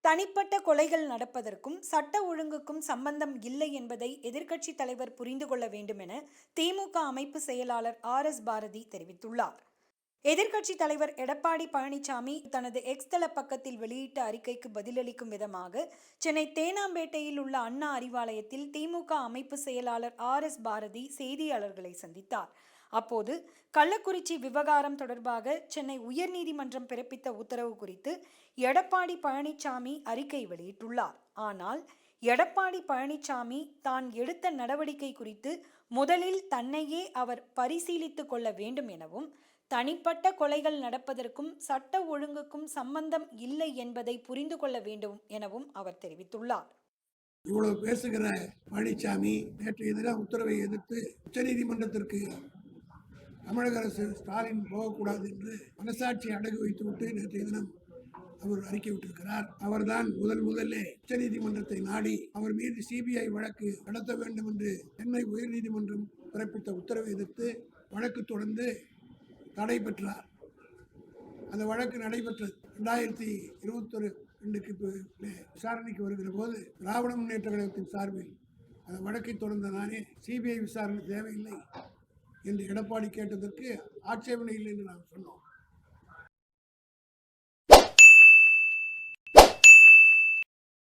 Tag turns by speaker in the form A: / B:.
A: தனிப்பட்ட கொலைகள் நடப்பதற்கும் சட்ட ஒழுங்குக்கும் சம்பந்தம் இல்லை என்பதை எதிர்க்கட்சித் தலைவர் புரிந்து கொள்ள வேண்டும் என திமுக அமைப்பு செயலாளர் RS பாரதி தெரிவித்துள்ளார். எதிர்க்கட்சித் தலைவர் எடப்பாடி பழனிசாமி தனது எக்ஸ் தள பக்கத்தில் வெளியிட்ட அறிக்கைக்கு பதிலளிக்கும் விதமாக சென்னை தேனாம்பேட்டையில் உள்ள அண்ணா அறிவாலயத்தில் திமுக அமைப்பு செயலாளர் RS பாரதி செய்தியாளர்களை சந்தித்தார். அப்போது கள்ளக்குறிச்சி விவகாரம் தொடர்பாக சென்னை உயர்நீதிமன்றம் பிறப்பித்த உத்தரவு குறித்து எடப்பாடி பழனிசாமி அறிக்கை வெளியிட்டுள்ளார். ஆனால் எடப்பாடி பழனிசாமி தான் எடுத்த நடவடிக்கை குறித்து முதலில் தன்னையே அவர் பரிசீலித்துக் கொள்ள வேண்டும் எனவும், தனிப்பட்ட கொலைகள் நடப்பதற்கும் சட்ட ஒழுங்குக்கும் சம்பந்தம் இல்லை என்பதை புரிந்து கொள்ள வேண்டும் எனவும் அவர் தெரிவித்துள்ளார்.
B: இவ்வளவு பேசுகிற பழனிசாமி நேற்றைய தினம் உத்தரவை எதிர்த்து உச்சநீதிமன்றத்திற்கு தமிழக அரசு ஸ்டாலின் போகக்கூடாது என்று மனசாட்சி அடகு வைத்துவிட்டு நேற்றைய தினம் அவர் அறிக்கை விட்டிருக்கிறார். அவர்தான் முதலிலே உச்சநீதிமன்றத்தை நாடி அவர் மீது CBI வழக்கு நடத்த வேண்டும் என்று சென்னை உயர்நீதிமன்றம் பிறப்பித்த உத்தரவை எதிர்த்து வழக்கு தொடர்ந்து தடை பெற்றார். அந்த வழக்கு நடைபெற்றது 2021 விசாரணைக்கு வருகிற போது திராவிட முன்னேற்ற கழகத்தின் சார்பில் அந்த வழக்கை தொடர்ந்த நானே CBI விசாரணை தேவையில்லை என்று எடப்பாடி கேட்டதற்கு ஆட்சேபனை இல்லை என்று நாம் சொன்னோம்.